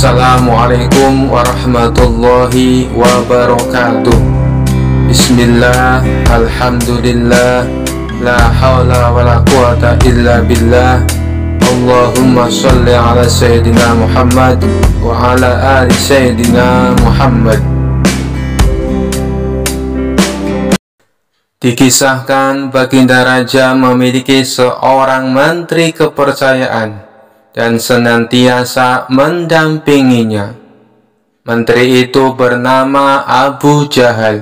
Assalamualaikum warahmatullahi wabarakatuh. Bismillah, alhamdulillah, la hawla wa la quwata illa billah. Allahumma sholli ala Sayyidina Muhammad wa ala ali Sayyidina Muhammad. Dikisahkan Baginda Raja memiliki seorang menteri kepercayaan dan senantiasa mendampinginya. Menteri itu bernama Abu Jahal.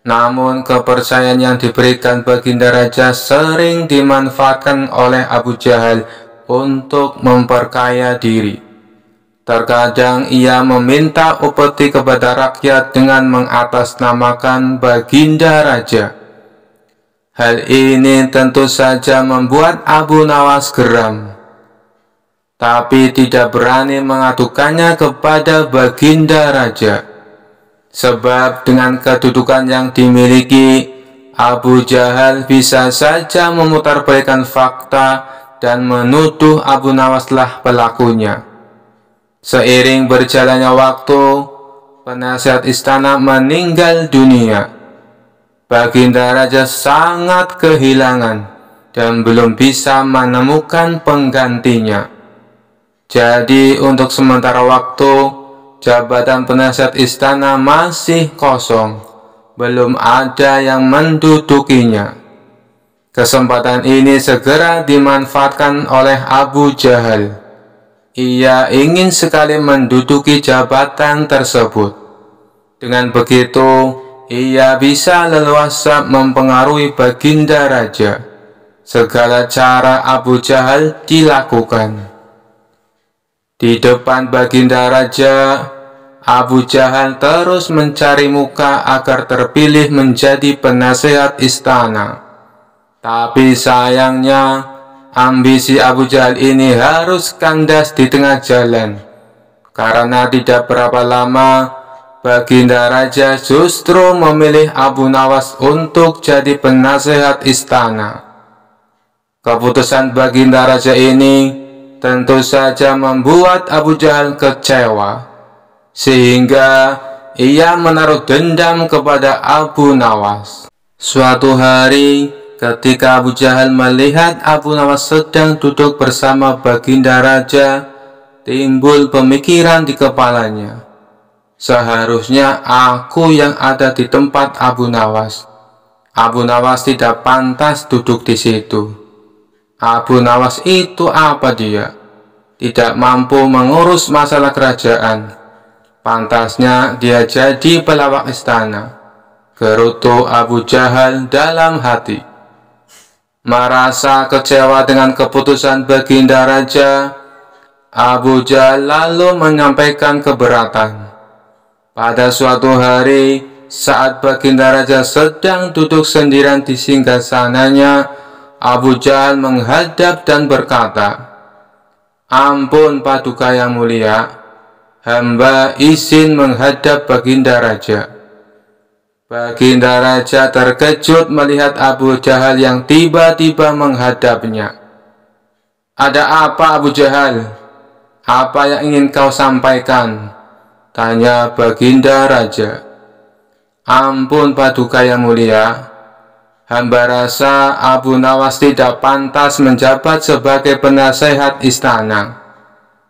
Namun kepercayaan yang diberikan Baginda Raja sering dimanfaatkan oleh Abu Jahal untuk memperkaya diri. Terkadang ia meminta upeti kepada rakyat dengan mengatasnamakan Baginda Raja. Hal ini tentu saja membuat Abu Nawas geram, tapi tidak berani mengadukannya kepada Baginda Raja. Sebab dengan kedudukan yang dimiliki, Abu Jahal bisa saja memutarbalikkan fakta dan menuduh Abu Nawaslah pelakunya. Seiring berjalannya waktu, penasihat istana meninggal dunia. Baginda Raja sangat kehilangan dan belum bisa menemukan penggantinya. Jadi untuk sementara waktu, jabatan penasihat istana masih kosong, belum ada yang mendudukinya. Kesempatan ini segera dimanfaatkan oleh Abu Jahal. Ia ingin sekali menduduki jabatan tersebut. Dengan begitu, ia bisa leluasa mempengaruhi Baginda Raja. Segala cara Abu Jahal dilakukan. Di depan Baginda Raja, Abu Jahal terus mencari muka agar terpilih menjadi penasehat istana. Tapi sayangnya, ambisi Abu Jahal ini harus kandas di tengah jalan. Karena tidak berapa lama, Baginda Raja justru memilih Abu Nawas untuk jadi penasehat istana. Keputusan Baginda Raja ini tentu saja membuat Abu Jahal kecewa, sehingga ia menaruh dendam kepada Abu Nawas. Suatu hari, ketika Abu Jahal melihat Abu Nawas sedang duduk bersama Baginda Raja, timbul pemikiran di kepalanya. Seharusnya aku yang ada di tempat Abu Nawas. Abu Nawas tidak pantas duduk di situ. Abu Nawas itu apa dia? Tidak mampu mengurus masalah kerajaan. Pantasnya dia jadi pelawak istana, gerutu Abu Jahal dalam hati. Merasa kecewa dengan keputusan Baginda Raja, Abu Jahal lalu menyampaikan keberatan. Pada suatu hari, saat Baginda Raja sedang duduk sendirian di singgasananya, Abu Jahal menghadap dan berkata, "Ampun Paduka yang mulia, hamba izin menghadap Baginda Raja." Baginda Raja terkejut melihat Abu Jahal yang tiba-tiba menghadapnya. "Ada apa Abu Jahal? Apa yang ingin kau sampaikan?" tanya Baginda Raja. "Ampun Paduka yang mulia, hamba rasa Abu Nawas tidak pantas menjabat sebagai penasehat istana.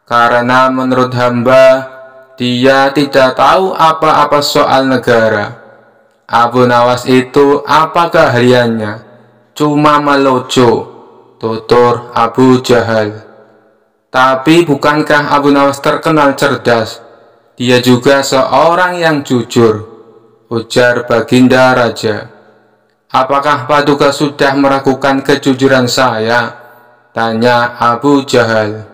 Karena menurut hamba, dia tidak tahu apa-apa soal negara. Abu Nawas itu apa keahliannya? Cuma melojo," tutur Abu Jahal. "Tapi bukankah Abu Nawas terkenal cerdas? Dia juga seorang yang jujur," ujar Baginda Raja. "Apakah Paduka sudah meragukan kejujuran saya?" tanya Abu Jahal.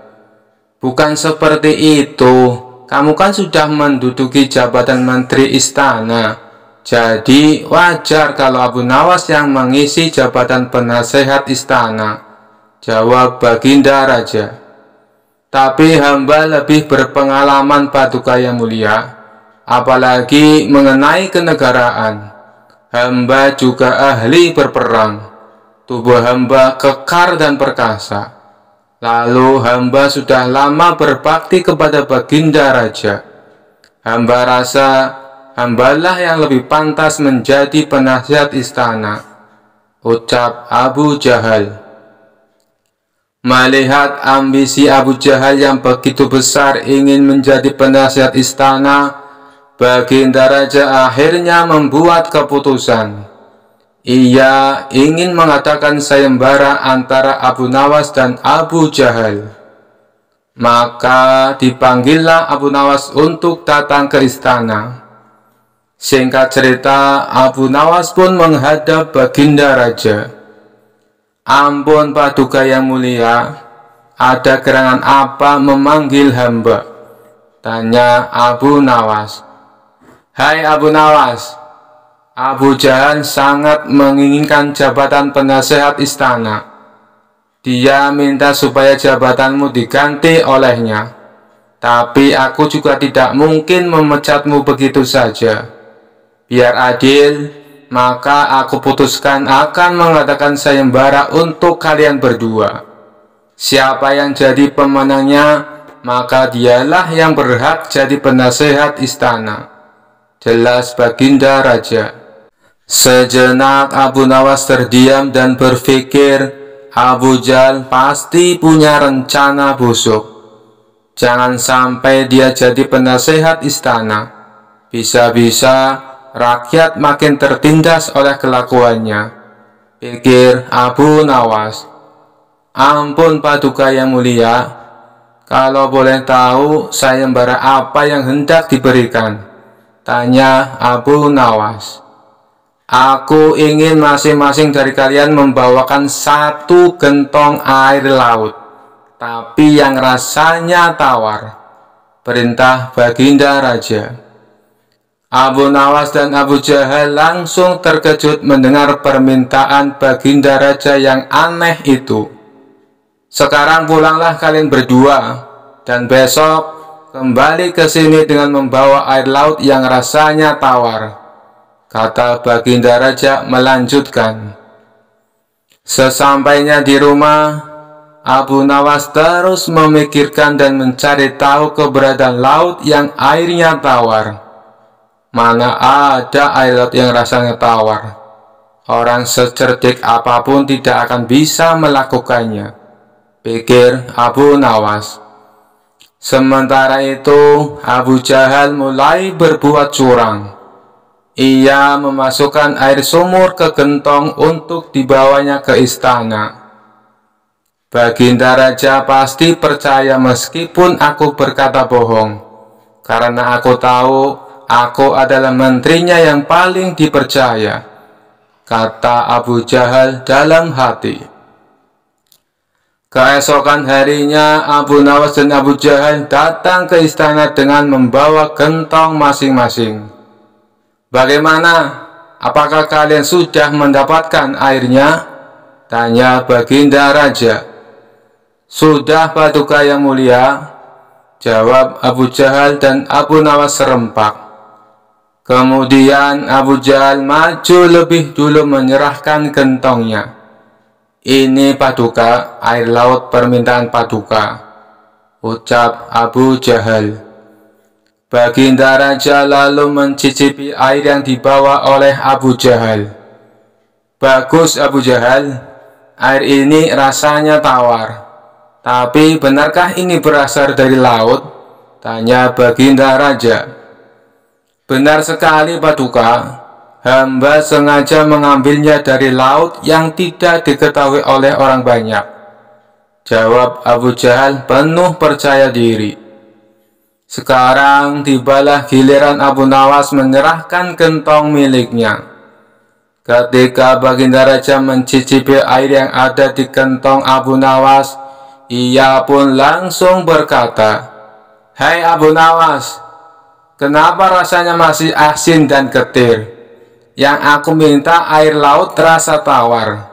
"Bukan seperti itu. Kamu kan sudah menduduki jabatan menteri istana. Jadi wajar kalau Abu Nawas yang mengisi jabatan penasehat istana," jawab Baginda Raja. "Tapi hamba lebih berpengalaman Paduka yang mulia, apalagi mengenai kenegaraan. Hamba juga ahli berperang. Tubuh hamba kekar dan perkasa. Lalu hamba sudah lama berbakti kepada Baginda Raja. Hamba rasa hambalah yang lebih pantas menjadi penasihat istana, ucap Abu Jahal. Melihat ambisi Abu Jahal yang begitu besar ingin menjadi penasihat istana, Baginda Raja akhirnya membuat keputusan. Ia ingin mengadakan sayembara antara Abu Nawas dan Abu Jahal. Maka dipanggillah Abu Nawas untuk datang ke istana. Singkat cerita, Abu Nawas pun menghadap Baginda Raja. Ampun Paduka yang mulia, ada gerangan apa memanggil hamba? Tanya Abu Nawas. Hai Abu Nawas, Abu Jahal sangat menginginkan jabatan penasehat istana. Dia minta supaya jabatanmu diganti olehnya. Tapi aku juga tidak mungkin memecatmu begitu saja. Biar adil, maka aku putuskan akan mengadakan sayembara untuk kalian berdua. Siapa yang jadi pemenangnya, maka dialah yang berhak jadi penasehat istana. Jelas Baginda Raja. Sejenak Abu Nawas terdiam dan berpikir, Abu Jahal pasti punya rencana busuk. Jangan sampai dia jadi penasehat istana. Bisa-bisa rakyat makin tertindas oleh kelakuannya, pikir Abu Nawas. Ampun Paduka yang mulia, kalau boleh tahu sayembara apa yang hendak diberikan? Tanya Abu Nawas. Aku ingin masing-masing dari kalian membawakan 1 gentong air laut, tapi yang rasanya tawar. Perintah Baginda Raja. Abu Nawas dan Abu Jahal langsung terkejut mendengar permintaan Baginda Raja yang aneh itu. Sekarang pulanglah kalian berdua, dan besok kembali ke sini dengan membawa air laut yang rasanya tawar, kata Baginda Raja melanjutkan. Sesampainya di rumah, Abu Nawas terus memikirkan dan mencari tahu keberadaan laut yang airnya tawar. Mana ada air laut yang rasanya tawar? Orang secerdik apapun tidak akan bisa melakukannya, pikir Abu Nawas. Sementara itu, Abu Jahal mulai berbuat curang. Ia memasukkan air sumur ke gentong untuk dibawanya ke istana. Baginda Raja pasti percaya meskipun aku berkata bohong, karena aku tahu aku adalah menterinya yang paling dipercaya, kata Abu Jahal dalam hati. Keesokan harinya, Abu Nawas dan Abu Jahal datang ke istana dengan membawa gentong masing-masing. Bagaimana? Apakah kalian sudah mendapatkan airnya? Tanya Baginda Raja. Sudah Paduka yang mulia, jawab Abu Jahal dan Abu Nawas serempak. Kemudian Abu Jahal maju lebih dulu menyerahkan gentongnya. Ini Paduka, air laut permintaan Paduka, ucap Abu Jahal. Baginda Raja lalu mencicipi air yang dibawa oleh Abu Jahal. Bagus Abu Jahal, air ini rasanya tawar. Tapi benarkah ini berasal dari laut? Tanya Baginda Raja. Benar sekali Paduka. Hamba sengaja mengambilnya dari laut yang tidak diketahui oleh orang banyak, jawab Abu Jahal penuh percaya diri. Sekarang tibalah giliran Abu Nawas menyerahkan gentong miliknya. Ketika Baginda Raja mencicipi air yang ada di gentong Abu Nawas, ia pun langsung berkata, Hai Abu Nawas, kenapa rasanya masih asin dan getir? Yang aku minta air laut rasa tawar,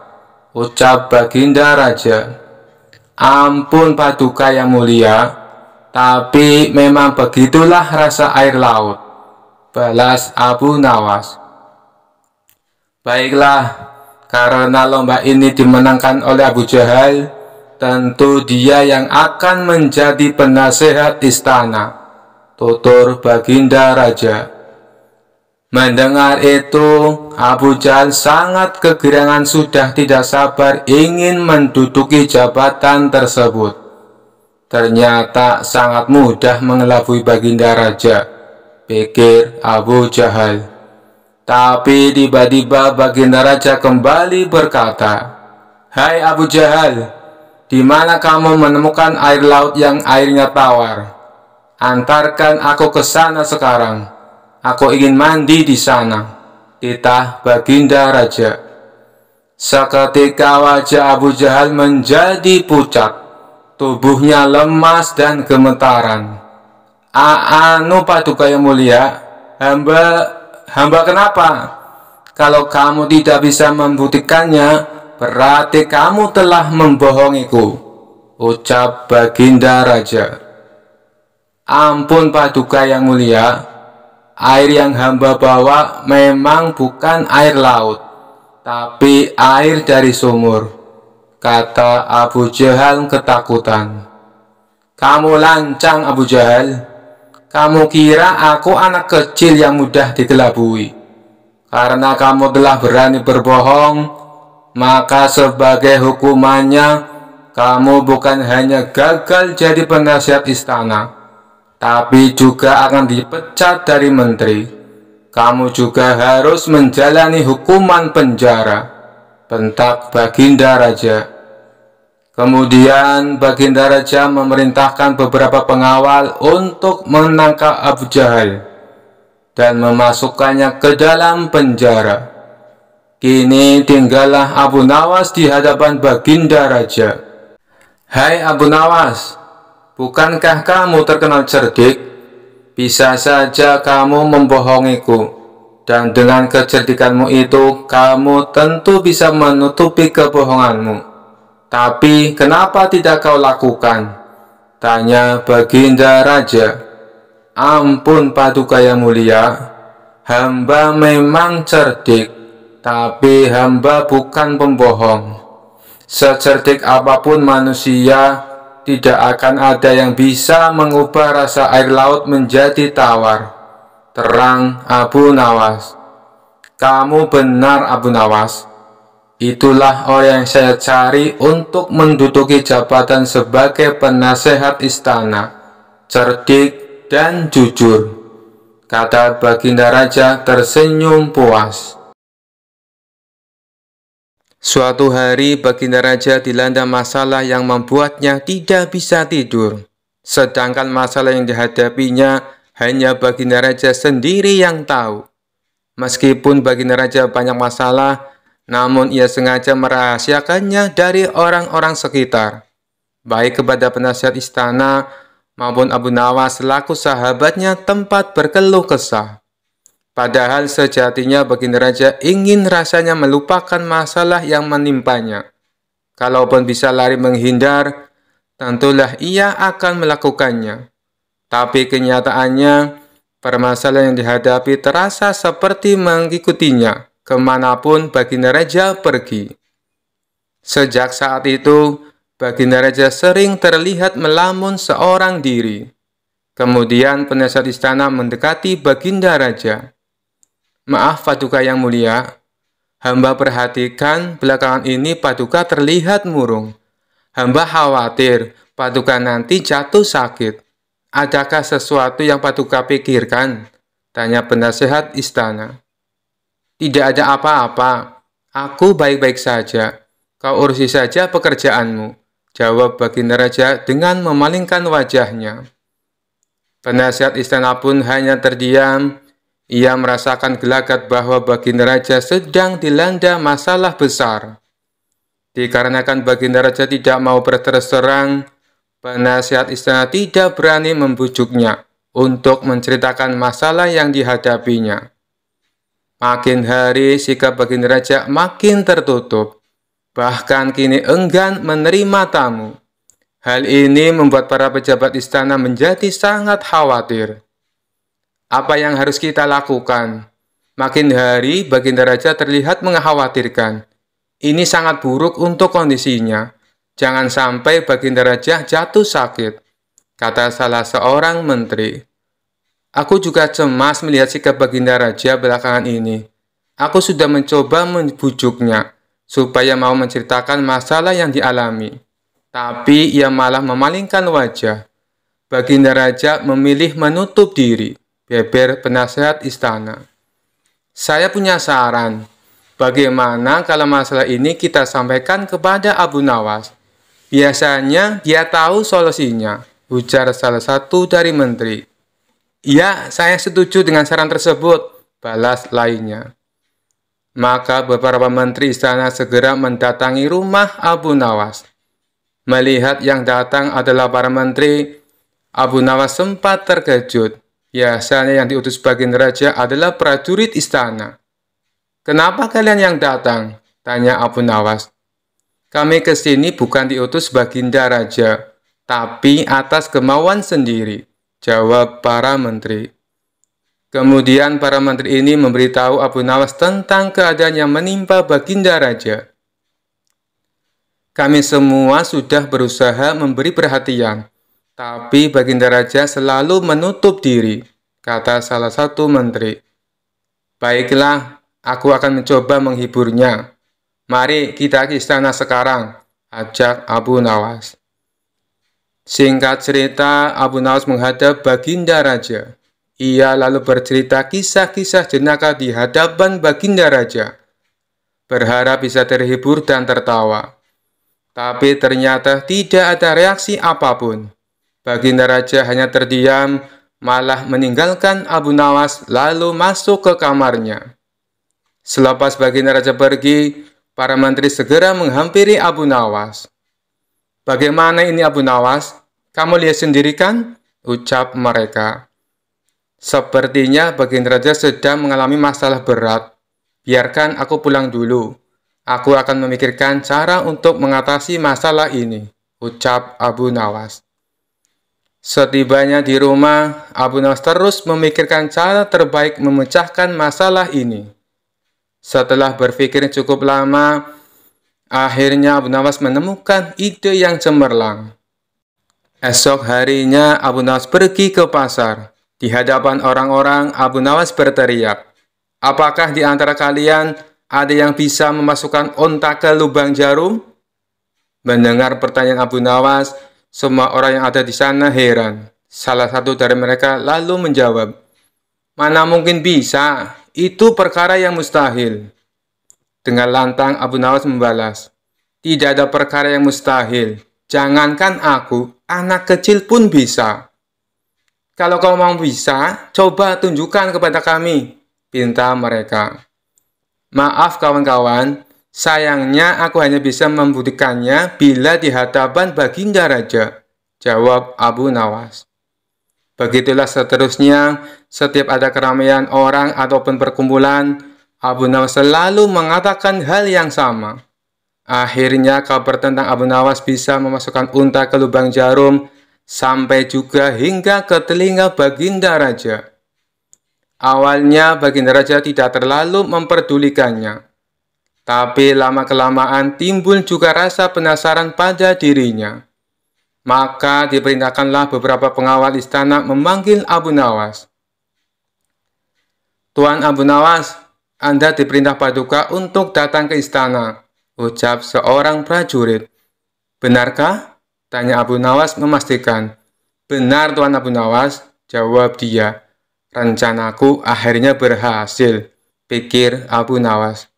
ucap Baginda Raja. Ampun Paduka yang mulia, tapi memang begitulah rasa air laut, balas Abu Nawas. Baiklah, karena lomba ini dimenangkan oleh Abu Jahal, tentu dia yang akan menjadi penasehat istana, tutur Baginda Raja. Mendengar itu, Abu Jahal sangat kegirangan, sudah tidak sabar ingin menduduki jabatan tersebut. Ternyata sangat mudah mengelabui Baginda Raja, pikir Abu Jahal. Tapi tiba-tiba Baginda Raja kembali berkata, "Hai Abu Jahal, di mana kamu menemukan air laut yang airnya tawar? Antarkan aku ke sana sekarang. Aku ingin mandi di sana," titah Baginda Raja. Seketika wajah Abu Jahal menjadi pucat, tubuhnya lemas dan gemetaran. "Anu Paduka yang mulia, hamba kenapa? Kalau kamu tidak bisa membuktikannya, berarti kamu telah membohongiku," ucap Baginda Raja. "Ampun Paduka yang mulia, air yang hamba bawa memang bukan air laut, tapi air dari sumur," kata Abu Jahal ketakutan. "Kamu lancang Abu Jahal. Kamu kira aku anak kecil yang mudah dikelabui? Karena kamu telah berani berbohong, maka sebagai hukumannya, kamu bukan hanya gagal jadi penasihat istana, tapi juga akan dipecat dari menteri. Kamu juga harus menjalani hukuman penjara," bentak Baginda Raja. Kemudian Baginda Raja memerintahkan beberapa pengawal untuk menangkap Abu Jahal dan memasukkannya ke dalam penjara. Kini tinggallah Abu Nawas di hadapan Baginda Raja. "Hai Abu Nawas, bukankah kamu terkenal cerdik? Bisa saja kamu membohongiku, dan dengan kecerdikanmu itu kamu tentu bisa menutupi kebohonganmu. Tapi kenapa tidak kau lakukan?" tanya Baginda Raja. "Ampun Paduka yang mulia, hamba memang cerdik, tapi hamba bukan pembohong. Secerdik apapun manusia, tidak akan ada yang bisa mengubah rasa air laut menjadi tawar," terang Abu Nawas. "Kamu benar Abu Nawas. Itulah orang yang saya cari untuk menduduki jabatan sebagai penasehat istana, cerdik dan jujur," kata Baginda Raja tersenyum puas. Suatu hari Baginda Raja dilanda masalah yang membuatnya tidak bisa tidur. Sedangkan masalah yang dihadapinya hanya Baginda Raja sendiri yang tahu. Meskipun Baginda Raja banyak masalah, namun ia sengaja merahasiakannya dari orang-orang sekitar, baik kepada penasihat istana maupun Abu Nawas selaku sahabatnya tempat berkeluh kesah. Padahal sejatinya Baginda Raja ingin rasanya melupakan masalah yang menimpanya. Kalaupun bisa lari menghindar, tentulah ia akan melakukannya. Tapi kenyataannya, permasalahan yang dihadapi terasa seperti mengikutinya kemanapun Baginda Raja pergi. Sejak saat itu, Baginda Raja sering terlihat melamun seorang diri. Kemudian penasihat istana mendekati Baginda Raja. "Maaf Paduka yang mulia, hamba perhatikan belakangan ini Paduka terlihat murung. Hamba khawatir Paduka nanti jatuh sakit. Adakah sesuatu yang Paduka pikirkan?" tanya penasehat istana. "Tidak ada apa-apa, aku baik-baik saja. Kau urusi saja pekerjaanmu," jawab Baginda Raja dengan memalingkan wajahnya. Penasehat istana pun hanya terdiam. Ia merasakan gelagat bahwa Baginda Raja sedang dilanda masalah besar. Dikarenakan Baginda Raja tidak mau berterus terang, penasehat istana tidak berani membujuknya untuk menceritakan masalah yang dihadapinya. Makin hari sikap Baginda Raja makin tertutup, bahkan kini enggan menerima tamu. Hal ini membuat para pejabat istana menjadi sangat khawatir. Apa yang harus kita lakukan? Makin hari Baginda Raja terlihat mengkhawatirkan. Ini sangat buruk untuk kondisinya. Jangan sampai Baginda Raja jatuh sakit, kata salah seorang menteri. Aku juga cemas melihat sikap Baginda Raja belakangan ini. Aku sudah mencoba membujuknya supaya mau menceritakan masalah yang dialami. Tapi ia malah memalingkan wajah. Baginda Raja memilih menutup diri, beber penasehat istana. Saya punya saran. Bagaimana kalau masalah ini kita sampaikan kepada Abu Nawas? Biasanya dia tahu solusinya, ujar salah satu dari menteri. Ya, saya setuju dengan saran tersebut, balas lainnya. Maka beberapa menteri istana segera mendatangi rumah Abu Nawas. Melihat yang datang adalah para menteri, Abu Nawas sempat terkejut. Biasanya yang diutus Baginda Raja adalah prajurit istana. Kenapa kalian yang datang? Tanya Abu Nawas. Kami ke sini bukan diutus Baginda Raja, tapi atas kemauan sendiri, jawab para menteri. Kemudian para menteri ini memberitahu Abu Nawas tentang keadaan yang menimpa Baginda Raja. Kami semua sudah berusaha memberi perhatian, tapi Baginda Raja selalu menutup diri, kata salah satu menteri. Baiklah, aku akan mencoba menghiburnya. Mari kita ke istana sekarang, ajak Abu Nawas. Singkat cerita, Abu Nawas menghadap Baginda Raja. Ia lalu bercerita kisah-kisah jenaka di hadapan Baginda Raja, berharap bisa terhibur dan tertawa. Tapi ternyata tidak ada reaksi apapun. Baginda Raja hanya terdiam, malah meninggalkan Abu Nawas lalu masuk ke kamarnya. Selepas Baginda Raja pergi, para menteri segera menghampiri Abu Nawas. Bagaimana ini Abu Nawas? Kamu lihat sendiri kan? Ucap mereka. Sepertinya Baginda Raja sedang mengalami masalah berat. Biarkan aku pulang dulu. Aku akan memikirkan cara untuk mengatasi masalah ini, ucap Abu Nawas. Setibanya di rumah, Abu Nawas terus memikirkan cara terbaik memecahkan masalah ini. Setelah berpikir cukup lama, akhirnya Abu Nawas menemukan ide yang cemerlang. Esok harinya Abu Nawas pergi ke pasar. Di hadapan orang-orang, Abu Nawas berteriak, "Apakah di antara kalian ada yang bisa memasukkan unta ke lubang jarum?" Mendengar pertanyaan Abu Nawas, semua orang yang ada di sana heran. Salah satu dari mereka lalu menjawab, "Mana mungkin bisa? Itu perkara yang mustahil." Dengan lantang Abu Nawas membalas, "Tidak ada perkara yang mustahil. Jangankan aku, anak kecil pun bisa." "Kalau kau mau bisa, coba tunjukkan kepada kami," pinta mereka. "Maaf kawan-kawan, sayangnya aku hanya bisa membuktikannya bila di hadapan Baginda Raja," jawab Abu Nawas. Begitulah seterusnya, setiap ada keramaian orang ataupun perkumpulan, Abu Nawas selalu mengatakan hal yang sama. Akhirnya kabar tentang Abu Nawas bisa memasukkan unta ke lubang jarum, sampai juga hingga ke telinga Baginda Raja. Awalnya Baginda Raja tidak terlalu memperdulikannya, tapi lama-kelamaan timbul juga rasa penasaran pada dirinya. Maka diperintahkanlah beberapa pengawal istana memanggil Abu Nawas. "Tuan Abu Nawas, Anda diperintah Paduka untuk datang ke istana," ucap seorang prajurit. "Benarkah?" tanya Abu Nawas memastikan. "Benar Tuan Abu Nawas," jawab dia. "Rencanaku akhirnya berhasil," pikir Abu Nawas.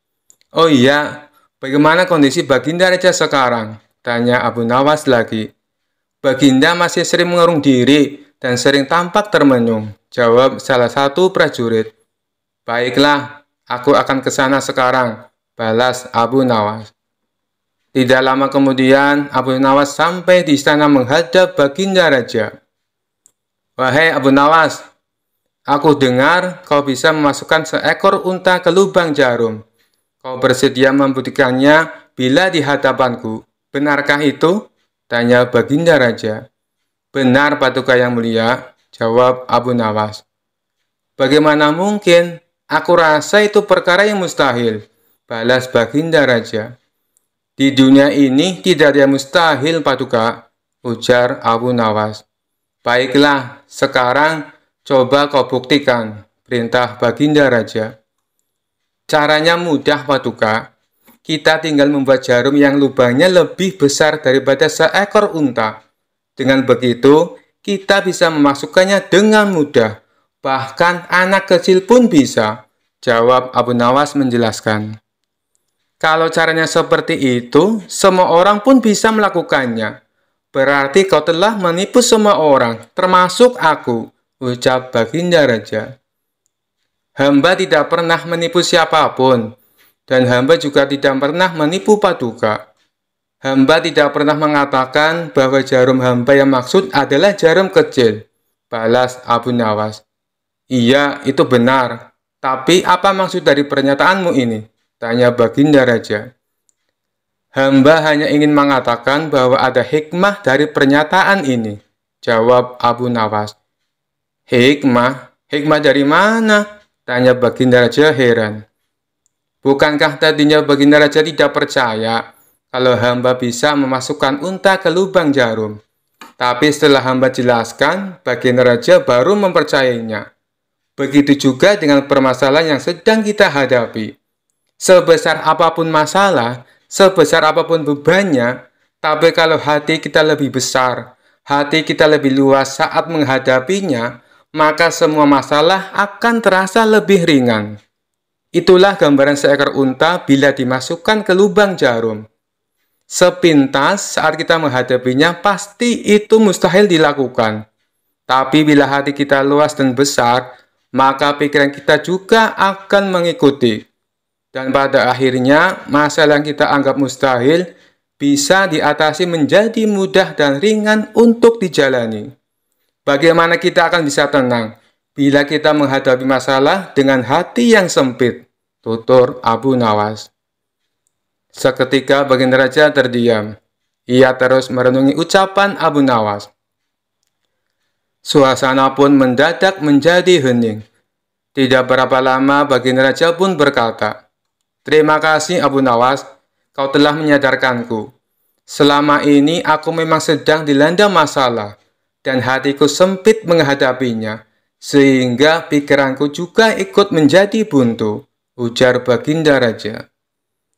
"Oh iya, bagaimana kondisi Baginda Raja sekarang?" tanya Abu Nawas lagi. "Baginda masih sering mengurung diri dan sering tampak termenung," jawab salah satu prajurit. "Baiklah, aku akan ke sana sekarang," balas Abu Nawas. Tidak lama kemudian, Abu Nawas sampai di istana menghadap Baginda Raja. "Wahai Abu Nawas, aku dengar kau bisa memasukkan seekor unta ke lubang jarum. Kau bersedia membuktikannya bila di hadapanku. Benarkah itu?" tanya Baginda Raja. "Benar Paduka yang mulia," jawab Abu Nawas. "Bagaimana mungkin? Aku rasa itu perkara yang mustahil," balas Baginda Raja. Di dunia ini tidak ada yang mustahil, Paduka, ujar Abu Nawas. Baiklah, sekarang coba kau buktikan, perintah Baginda Raja. Caranya mudah, Paduka. Kita tinggal membuat jarum yang lubangnya lebih besar daripada seekor unta. Dengan begitu, kita bisa memasukkannya dengan mudah. Bahkan anak kecil pun bisa, jawab Abu Nawas menjelaskan. Kalau caranya seperti itu, semua orang pun bisa melakukannya. Berarti kau telah menipu semua orang, termasuk aku, ucap Baginda Raja. Hamba tidak pernah menipu siapapun, dan hamba juga tidak pernah menipu Paduka. Hamba tidak pernah mengatakan bahwa jarum hamba yang maksud adalah jarum kecil, balas Abu Nawas. Iya, itu benar. Tapi apa maksud dari pernyataanmu ini? Tanya Baginda Raja. Hamba hanya ingin mengatakan bahwa ada hikmah dari pernyataan ini, jawab Abu Nawas. Hikmah? Hikmah dari mana? Tanya Baginda Raja heran. Bukankah tadinya Baginda Raja tidak percaya kalau hamba bisa memasukkan unta ke lubang jarum? Tapi setelah hamba jelaskan, Baginda Raja baru mempercayainya. Begitu juga dengan permasalahan yang sedang kita hadapi. Sebesar apapun masalah, sebesar apapun bebannya, tapi kalau hati kita lebih besar, hati kita lebih luas saat menghadapinya, maka semua masalah akan terasa lebih ringan. Itulah gambaran seekor unta bila dimasukkan ke lubang jarum. Sepintas saat kita menghadapinya, pasti itu mustahil dilakukan. Tapi bila hati kita luas dan besar, maka pikiran kita juga akan mengikuti. Dan pada akhirnya, masalah yang kita anggap mustahil bisa diatasi menjadi mudah dan ringan untuk dijalani. Bagaimana kita akan bisa tenang bila kita menghadapi masalah dengan hati yang sempit, tutur Abu Nawas. Seketika Baginda Raja terdiam. Ia terus merenungi ucapan Abu Nawas. Suasana pun mendadak menjadi hening. Tidak berapa lama Baginda Raja pun berkata, "Terima kasih Abu Nawas, kau telah menyadarkanku. Selama ini aku memang sedang dilanda masalah, dan hatiku sempit menghadapinya, sehingga pikiranku juga ikut menjadi buntu," ujar Baginda Raja.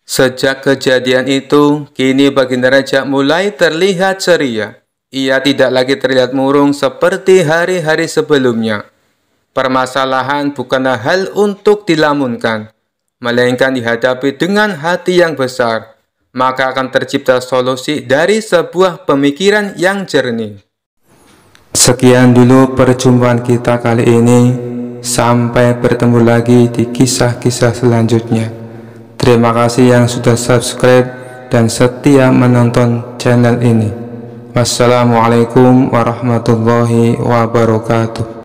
Sejak kejadian itu, kini Baginda Raja mulai terlihat ceria. Ia tidak lagi terlihat murung seperti hari-hari sebelumnya. Permasalahan bukanlah hal untuk dilamunkan, melainkan dihadapi dengan hati yang besar. Maka akan tercipta solusi dari sebuah pemikiran yang jernih. Sekian dulu perjumpaan kita kali ini. Sampai bertemu lagi di kisah-kisah selanjutnya. Terima kasih yang sudah subscribe dan setia menonton channel ini. Wassalamualaikum warahmatullahi wabarakatuh.